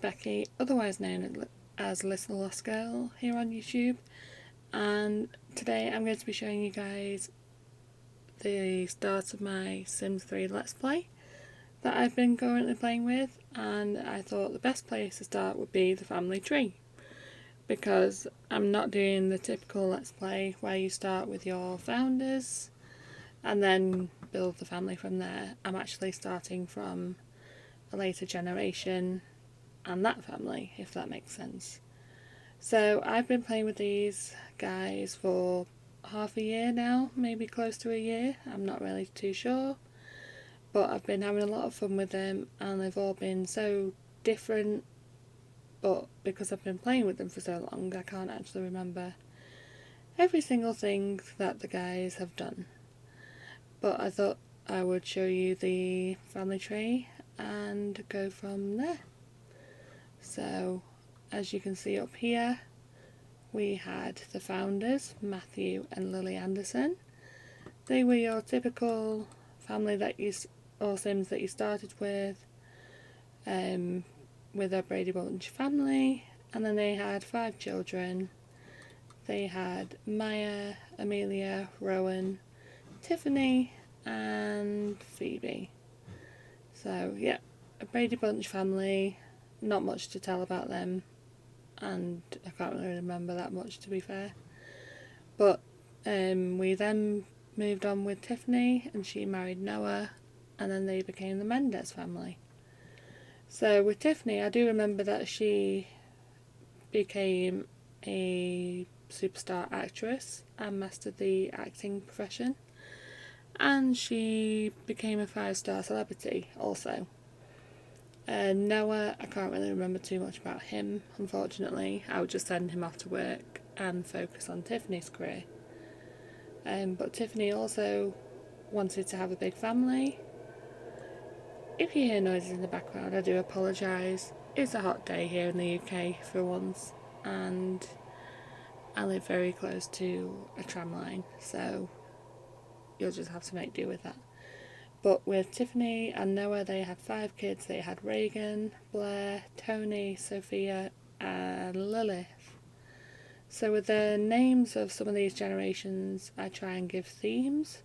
Becky, otherwise known as Little Lost Girl here on YouTube, and today I'm going to be showing you guys the start of my Sims 3 Let's Play that I've been currently playing with, and I thought the best place to start would be the family tree, because I'm not doing the typical Let's Play where you start with your founders and then build the family from there. I'm actually starting from a later generation and that family, if that makes sense. So I've been playing with these guys for half a year now, maybe close to a year, I'm not really too sure, but I've been having a lot of fun with them and they've all been so different, but because I've been playing with them for so long I can't actually remember every single thing that the guys have done. But I thought I would show you the family tree and go from there. So as you can see up here, we had the founders, Matthew and Lily Anderson. They were your typical family that you, or Sims that you started with a Brady Bunch family, and then they had 5 children. They had Maya, Amelia, Rowan, Tiffany and Phoebe. So yeah, a Brady Bunch family, not much to tell about them, and I can't really remember that much, to be fair. But we then moved on with Tiffany and she married Noah, and then they became the Mendez family. So with Tiffany, I do remember that she became a superstar actress and mastered the acting profession, and she became a 5-star celebrity also. Noah, I can't really remember too much about him, unfortunately. I would just send him off to work and focus on Tiffany's career. But Tiffany also wanted to have a big family. If you hear noises in the background, I do apologise. It's a hot day here in the UK for once, and I live very close to a tram line, so you'll just have to make do with that. But with Tiffany and Noah, they had 5 kids. They had Reagan, Blair, Tony, Sophia and Lilith. So with the names of some of these generations, I try and give themes.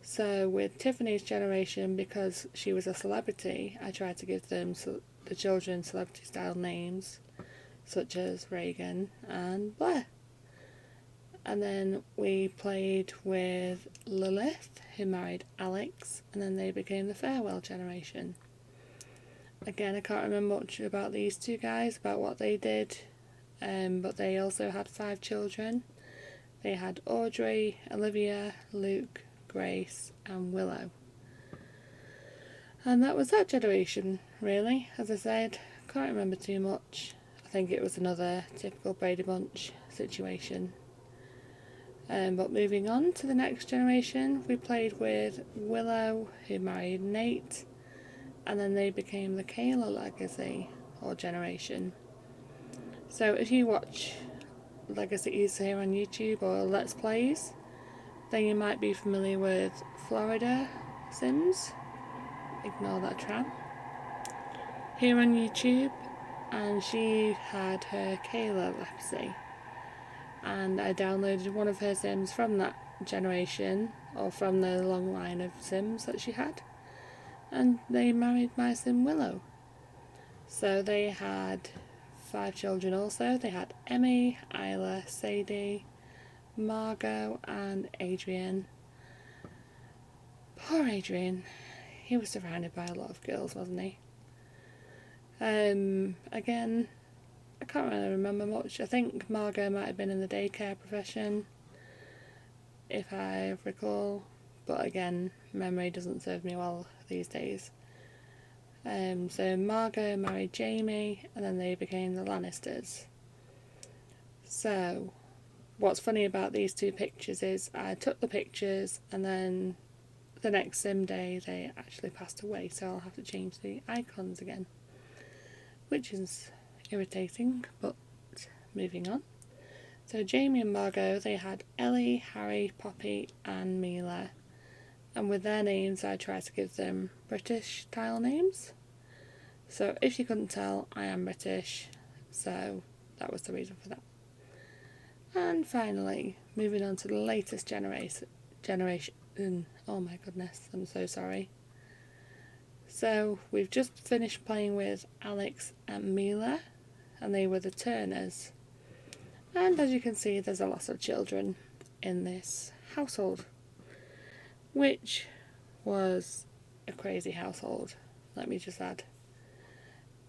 So with Tiffany's generation, because she was a celebrity, I tried to give them the children celebrity style names, such as Reagan and Blair. And then we played with Lilith, who married Alex, and then they became the Farewell generation. Again, I can't remember much about these two guys, about what they did, but they also had 5 children. They had Audrey, Olivia, Luke, Grace and Willow. And that was that generation, really. As I said, can't remember too much. I think it was another typical Brady Bunch situation. But moving on to the next generation, we played with Willow, who married Nate, and then they became the Kayla legacy, or generation. So if you watch legacies here on YouTube or Let's Plays, then you might be familiar with Florida Sims, ignore that tram, here on YouTube, and she had her Kayla legacy. And I downloaded one of her Sims from that generation, or from the long line of Sims that she had, and they married my Sim Willow. So they had 5 children also. They had Emmy, Isla, Sadie, Margot and Adrian. Poor Adrian, he was surrounded by a lot of girls, wasn't he? Again, I can't really remember much. I think Margot might have been in the daycare profession, if I recall, but again, memory doesn't serve me well these days. So Margot married Jamie, and then they became the Lannisters. So, what's funny about these 2 pictures is I took the pictures, and then the next sim day they actually passed away, so I'll have to change the icons again, which is irritating, but moving on. So Jamie and Margot, they had Ellie, Harry, Poppy and Mila, and with their names I tried to give them British style names. So if you couldn't tell, I am British, so that was the reason for that. And finally, moving on to the latest generation. Oh my goodness, I'm so sorry. So we've just finished playing with Alex and Mila, and they were the Turners. And as you can see, there's a lot of children in this household, which was a crazy household, let me just add.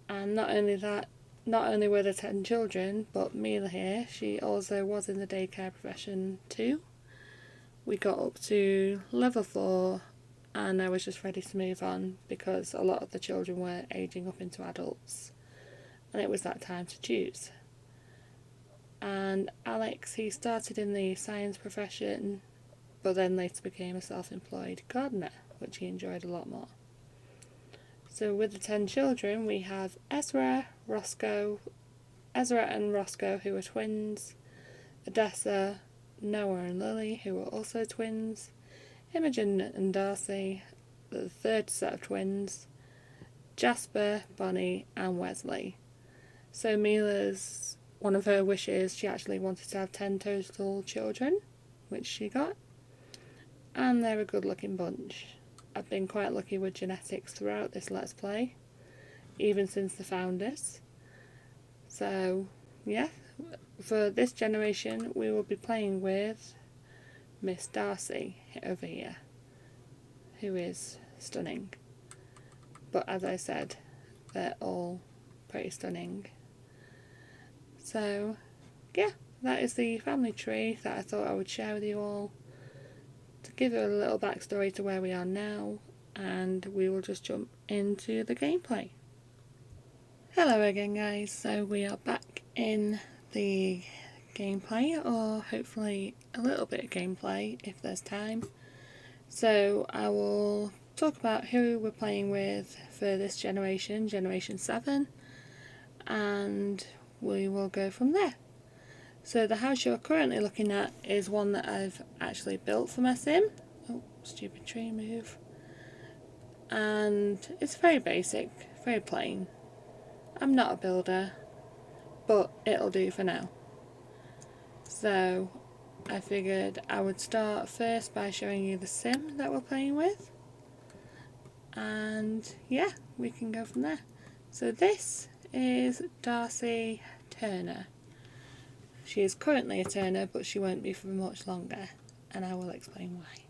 And not only were there 10 children, but Mila here, she also was in the daycare profession too. We got up to level 4 and I was just ready to move on because a lot of the children were aging up into adults and it was that time to choose. And Alex, he started in the science profession but then later became a self-employed gardener, which he enjoyed a lot more. So with the 10 children we have Ezra and Roscoe, who are twins, Odessa, Noah and Lily, who are also twins, Imogen and Darcy, the third set of twins, Jasper, Bonnie and Wesley. So Mila's, one of her wishes, she actually wanted to have 10 total children, which she got, and they're a good looking bunch. I've been quite lucky with genetics throughout this Let's Play, even since the founders. So yeah, for this generation we will be playing with Miss Darcy over here, who is stunning. But as I said, they're all pretty stunning. So yeah, that is the family tree that I thought I would share with you all to give you a little backstory to where we are now, and we will just jump into the gameplay. Hello again guys, so we are back in the gameplay, or hopefully a little bit of gameplay if there's time. So I will talk about who we're playing with for this generation, Generation 7, and we will go from there. So the house you're currently looking at is one that I've actually built for my sim. Oh, stupid tree move. And it's very basic, very plain. I'm not a builder, but it'll do for now. So I figured I would start first by showing you the sim that we're playing with. And yeah, we can go from there. So this is Darcy Turner. She is currently a Turner, but she won't be for much longer, and I will explain why.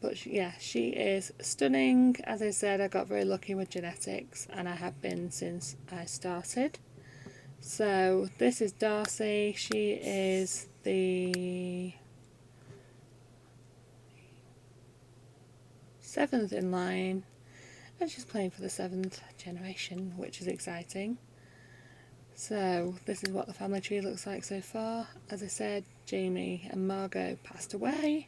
But yeah, she is stunning. As I said, I got very lucky with genetics, and I have been since I started. So this is Darcy. She is the 7th in line, and she's playing for the 7th generation, which is exciting. So this is what the family tree looks like so far. As I said, Jamie and Margot passed away,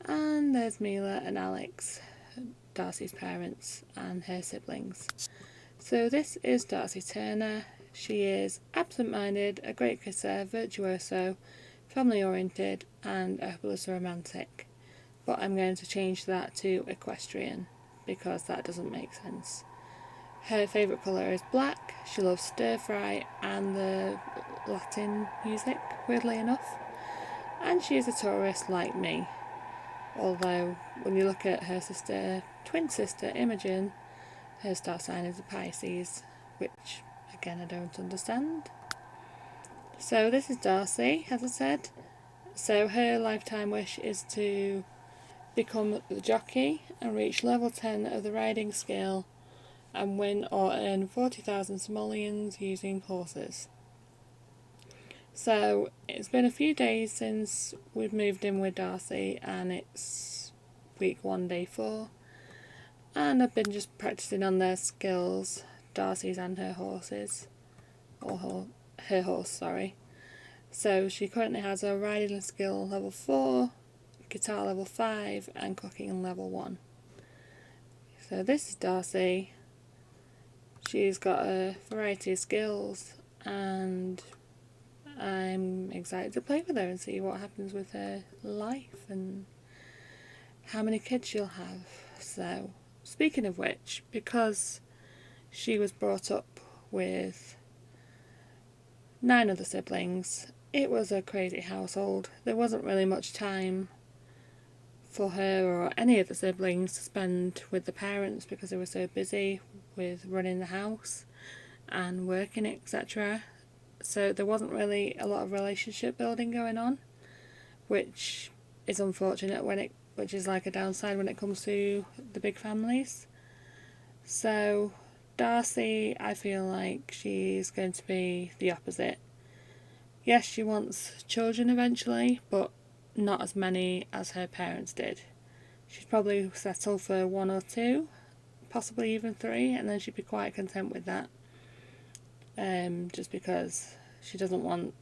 and there's Mila and Alex, Darcy's parents, and her siblings. So this is Darcy Turner. She is absent-minded, a great kisser, virtuoso, family-oriented, and a hopeless romantic. But I'm going to change that to equestrian, because that doesn't make sense. Her favourite colour is black. She loves stir-fry and the Latin music, weirdly enough. And she is a Taurus like me. Although, when you look at her sister, twin sister, Imogen, her star sign is a Pisces, which, again, I don't understand. So this is Darcy, as I said. So her lifetime wish is to become the jockey and reach level 10 of the riding skill and win or earn 40,000 simoleons using horses. So it's been a few days since we've moved in with Darcy, and it's week 1, day 4, and I've been just practicing on their skills, Darcy's and her horses, or her horse, sorry. So she currently has a riding skill level 4, guitar level 5 and cooking level 1. So this is Darcy. She's got a variety of skills, and I'm excited to play with her and see what happens with her life and how many kids she'll have. So, speaking of which, because she was brought up with 9 other siblings. It was a crazy household. There wasn't really much time for her or any of the siblings to spend with the parents because they were so busy with running the house and working, etc. So there wasn't really a lot of relationship building going on, which is unfortunate which is like a downside when it comes to the big families. So Darcy, I feel like she's going to be the opposite. Yes, she wants children eventually, but not as many as her parents did. She'd probably settle for 1 or 2, possibly even 3, and then she'd be quite content with that. Just because she doesn't want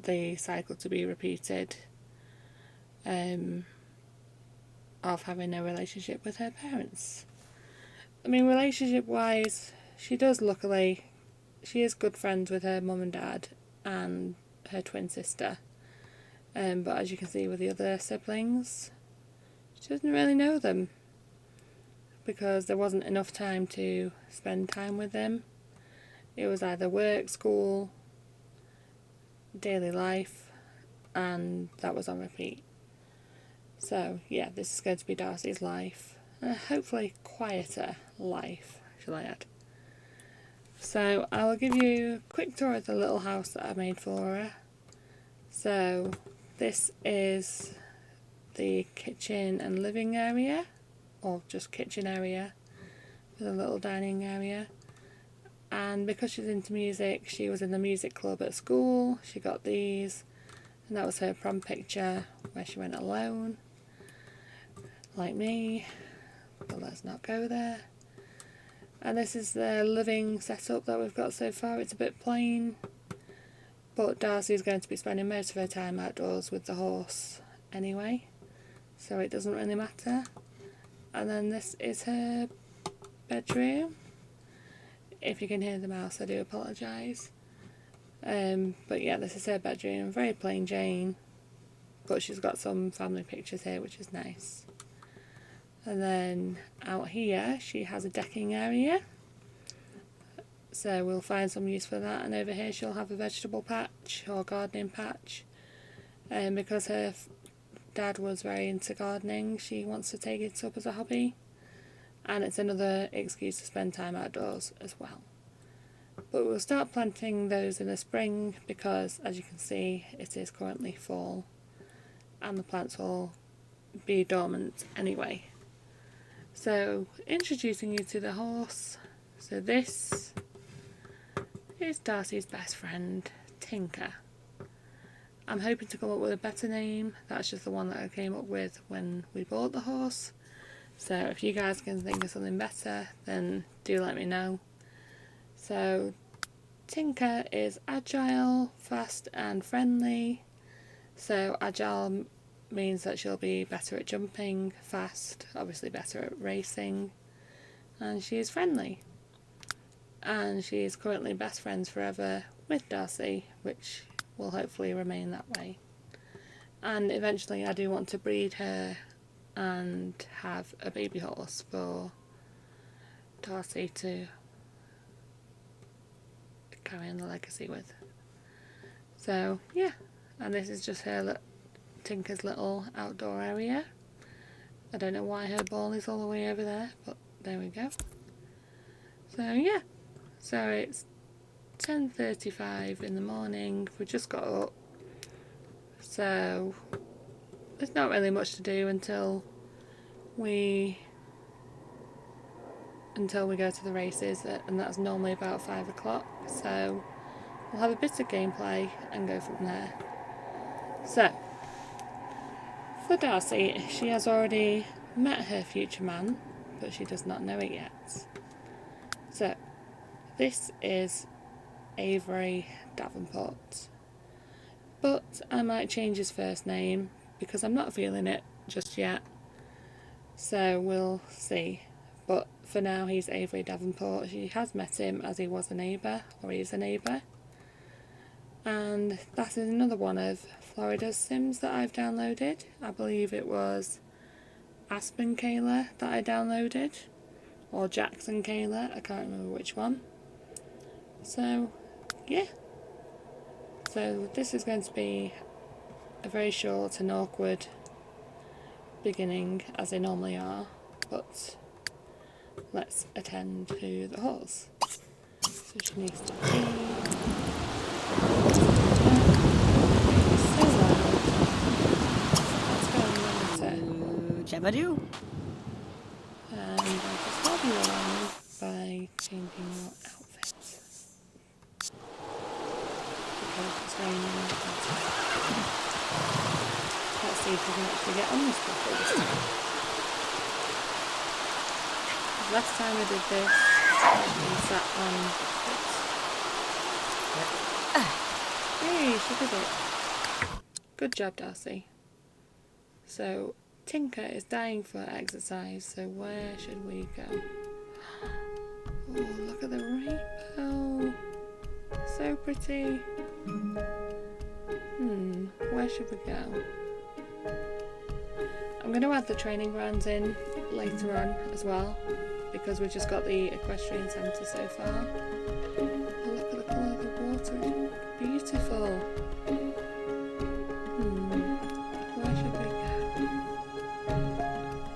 the cycle to be repeated of having no relationship with her parents. I mean, relationship wise, she is good friends with her mum and dad and her twin sister. But as you can see with the other siblings, she doesn't really know them because there wasn't enough time to spend time with them. It was either work, school, daily life, and that was on repeat. So yeah, this is going to be Darcy's life. Hopefully quieter life, shall I add. So I'll give you a quick tour of the little house that I made for her. So this is the kitchen and living area, or just kitchen area, with a little dining area. And because she's into music, she was in the music club at school. She got these, and that was her prom picture where she went alone, like me, but let's not go there. And this is the living setup that we've got so far. It's a bit plain, but Darcy is going to be spending most of her time outdoors with the horse anyway, so it doesn't really matter. And then this is her bedroom. If you can hear the mouse, I do apologise. But yeah, this is her bedroom. Very plain Jane, but she's got some family pictures here, which is nice. And then out here she has a decking area, so we'll find some use for that. And over here she'll have a vegetable patch or gardening patch, and because her dad was very into gardening, she wants to take it up as a hobby, and it's another excuse to spend time outdoors as well. But we'll start planting those in the spring because, as you can see, it is currently fall and the plants will be dormant anyway. So, introducing you to the horse. So this is Darcy's best friend, Tinker. I'm hoping to come up with a better name. That's just the one that I came up with when we bought the horse. So if you guys can think of something better, then do let me know. So Tinker is agile, fast and friendly. So agile means that she'll be better at jumping, fast, obviously better at racing, and she is friendly. And she is currently best friends forever with Darcy, which will hopefully remain that way. And eventually I do want to breed her and have a baby horse for Darcy to carry on the legacy with. So yeah, and this is just her Tinker's little outdoor area. I don't know why her ball is all the way over there, but there we go. So yeah, so it's 10:35 in the morning. We just got up, so there's not really much to do until we go to the races, and that's normally about 5 o'clock. So we'll have a bit of gameplay and go from there. So for Darcy, she has already met her future man, but she does not know it yet. So this is Avery Davenport, but I might change his first name because I'm not feeling it just yet, so we'll see. But for now he's Avery Davenport. She has met him as he was a neighbour, or he is a neighbour. And that is another one of Florida's Sims that I've downloaded. I believe it was Aspen Kayla that I downloaded. or Jax and Kayla, I can't remember which one. So yeah, so this is going to be a very short and awkward beginning, as they normally are, but let's attend to the horse. So she needs to pee. So loud. Let's go and monitor. Jabba-doo. And I'll just help you along by changing your outfit. Because it's raining. Let's see if we can actually get on this properly this time. Last time I did this, we sat on it. Yay, she did it. Good job, Darcy. So, Tinker is dying for exercise, so where should we go? Oh, look at the rainbow. So pretty. Where should we go? I'm going to add the training grounds in later on as well, because we've just got the equestrian centre so far. Oh, look at the colour of the water, it's beautiful. Where should we go?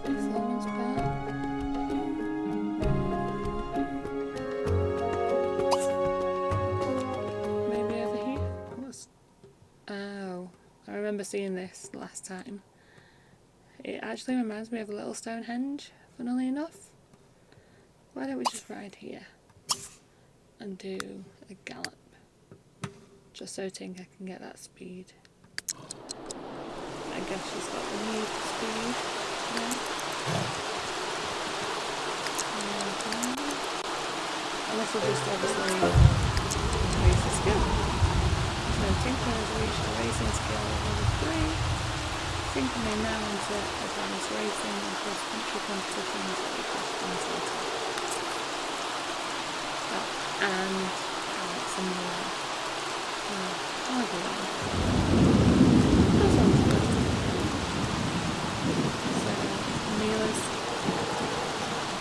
Performance park? Maybe over here? Oh, I remember seeing this last time. It actually reminds me of a little Stonehenge, funnily enough. Why don't we just ride here and do a gallop, just so Tinker can get that speed. I guess she's got the need for speed. Yeah. And this will just obviously increase the skill. So Tinker has reached a racing skill level 3. Tinker may now enter advanced racing and cross-country competitions that we cross-country. And Alex and Mila. Oh, that sounds good. So, Mila's...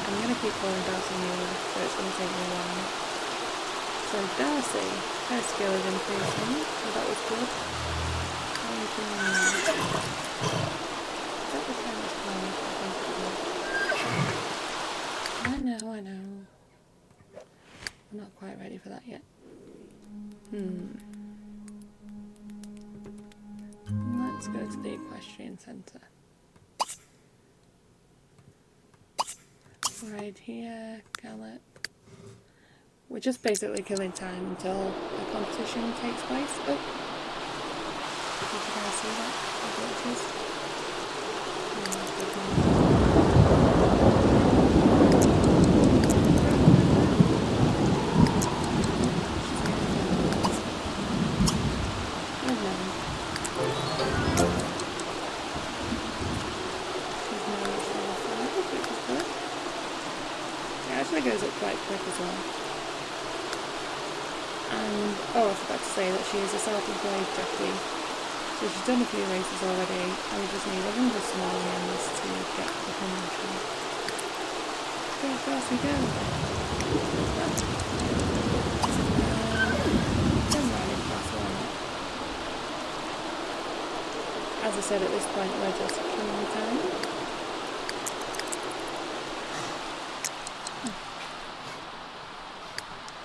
I'm going to keep calling Darcy Mila, so it's going to take me a while. So Darcy, her skill is increasing, so that was good. How are you doing now? Is that the tennis ball? I know. I'm not quite ready for that yet. Let's go to the equestrian centre. Right here, gallop. We're just basically killing time until the competition takes place. Oh! Did you guys see that? The glitches? Goes up quite quick as well. And oh, I forgot to say that she is a self-employed jockey, so she's done a few races already, and we just need 100 small ends to get the promotion. Go, Darcy, go! Don't ride it fast or not. As I said, at this point we're just killing time.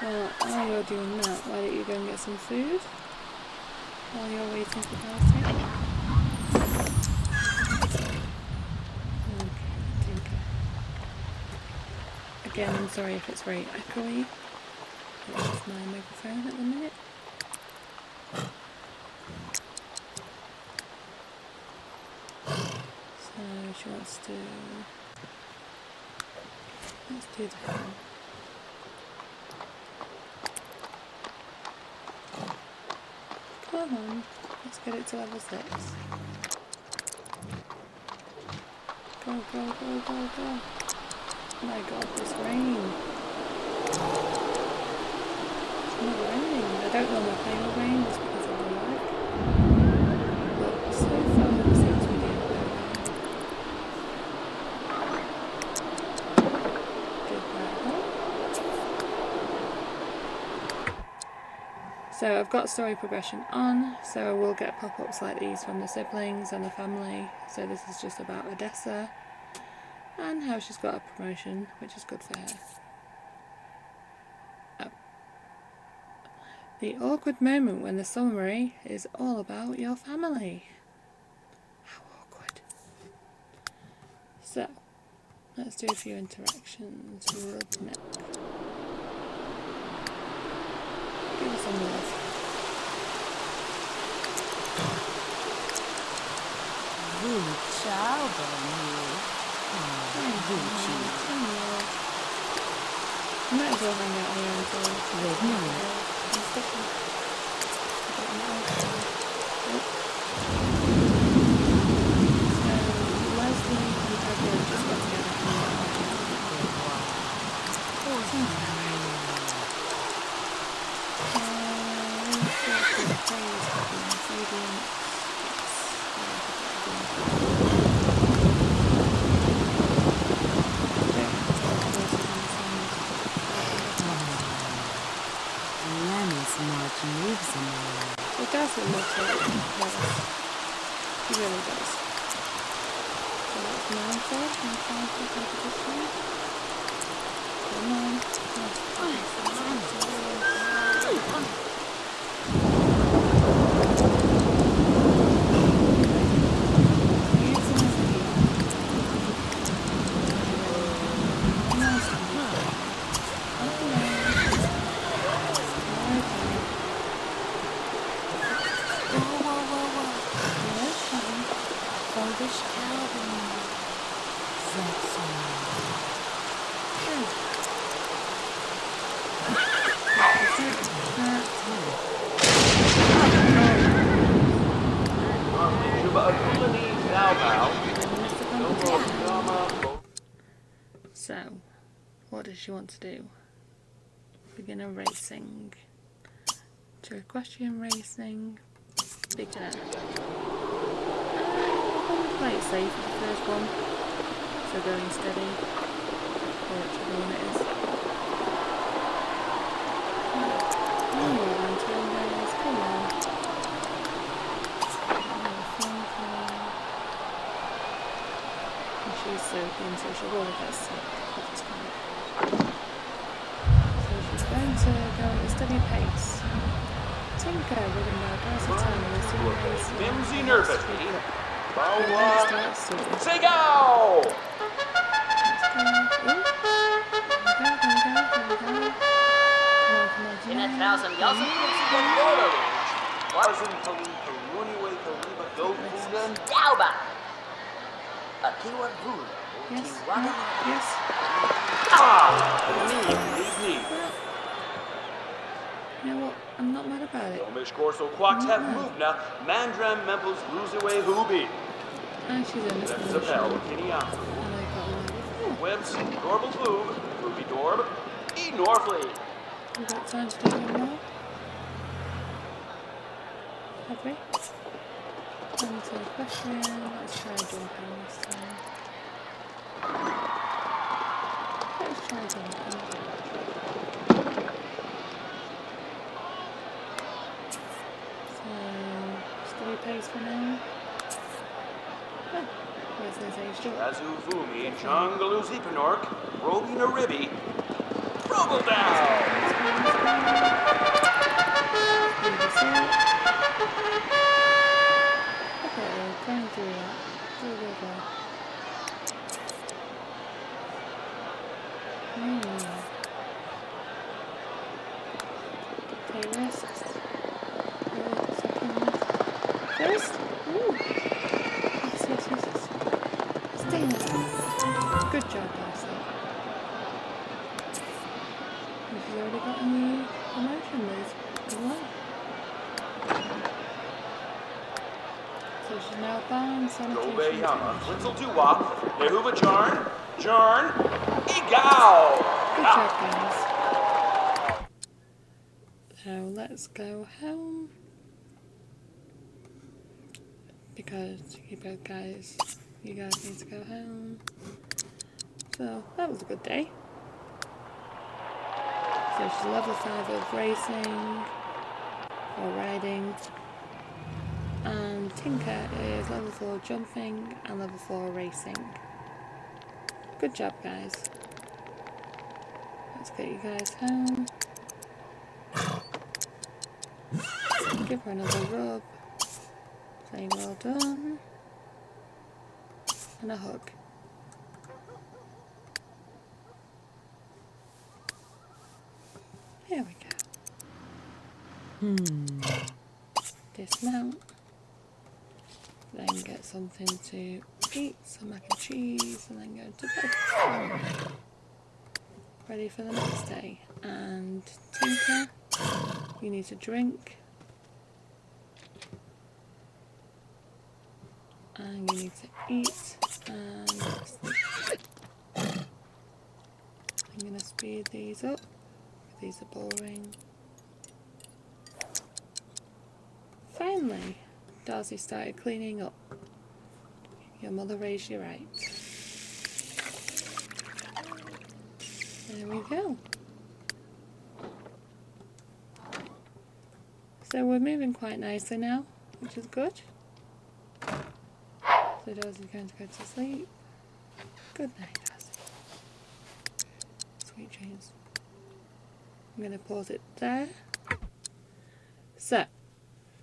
Well, while you're doing that, why don't you go and get some food while you're waiting for Darcy? Okay, Tinker. Again, I'm sorry if it's very echoey. It's just my microphone at the minute. So she wants to... Let's do the hand. Come on, let's get it to level 6. Go, go, go, go, go. Oh my god, this rain. It's not raining. I don't normally play with rain just because of the lag. But so far it seems to be doing okay. Good So I've got story progression on, so we'll get pop-ups like these from the siblings and the family. So this is just about Odessa and how she's got a promotion, which is good for her. Oh. The awkward moment when the summary is all about your family. How awkward. So, let's do a few interactions. Rudnick. Give us some love. Ciao, Bonnie. Gucci. I might as well hang out here until Midnight. I'm sticking. So Leslie and Edward just got together It does look like it. He really does. So that's Manfred. Manfred will take a picture. Come on. So, what does she want to do? Beginner racing. To equestrian racing. Beginner. Play it safe for the first one. So going steady. Or whichever one it is. Come on. She's so keen, so she'll go with us. So she's going to go at a steady pace. Tinker, ridden by Darcy Turner, will soon race Mimsy Nervity. Say go! In 1,000 yards of water range. Wasn't Kalika Rooney Kaliba go Kugan? Dauba! A keyword rule. Yes. Yes. Ah! Leave. You know what? I'm not mad about it. Omish Corso Quaxev Movna, Mandram Memples Luziwe Hubi. And she's in the Zapel, Kiniam. And I got one before. Webs, Dorbal Floob, Ruby Dorb, E Norfleet. We've got time to do one more. Have we? Into the question. Let's try jumping this time. Let's try jumping. So, steady pace for now. Oh, where's this age jump? Razu Fumi, Chungaluzi Penork, Roby Naribi, Robo down! Okay, going through that. Go. Take risks. First? Ooh. Yes. Stay there. Good job, Darcy. She's already got a new promotion move as well. So she's now bound sanitation. Gobe Yama, Fritzel Duwop, Nehuba Jarn, Egao! Good job, guys. So let's go home. Because you guys need to go home. So that was a good day. So she's level 5 of racing. 4 riding, and Tinker is level 4 jumping and level 4 racing. Good job, guys. Let's get you guys home. Give her another rub. Saying well done. And a hug. There we go. Dismount. Then get something to eat, some mac and cheese, and then go to bed. Ready for the next day. And Tinker, you need to drink. And you need to eat and sleep. I'm going to speed these up. These are boring. Finally, Darcy started cleaning up. Your mother raised you right. There we go. So we're moving quite nicely now, which is good. So Darcy's going to go to sleep. Good night, Darcy. Sweet dreams. I'm going to pause it there. So,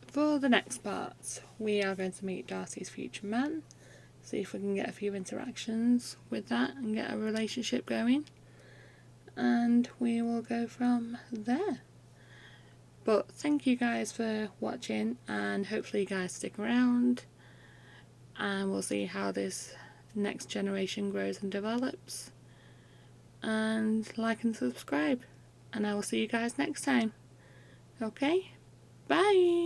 for the next part, we are going to meet Darcy's future man. See if we can get a few interactions with that and get a relationship going. And we will go from there. But thank you guys for watching, and hopefully you guys stick around. And we'll see how this next generation grows and develops. And like and subscribe. And I will see you guys next time. Okay? Bye!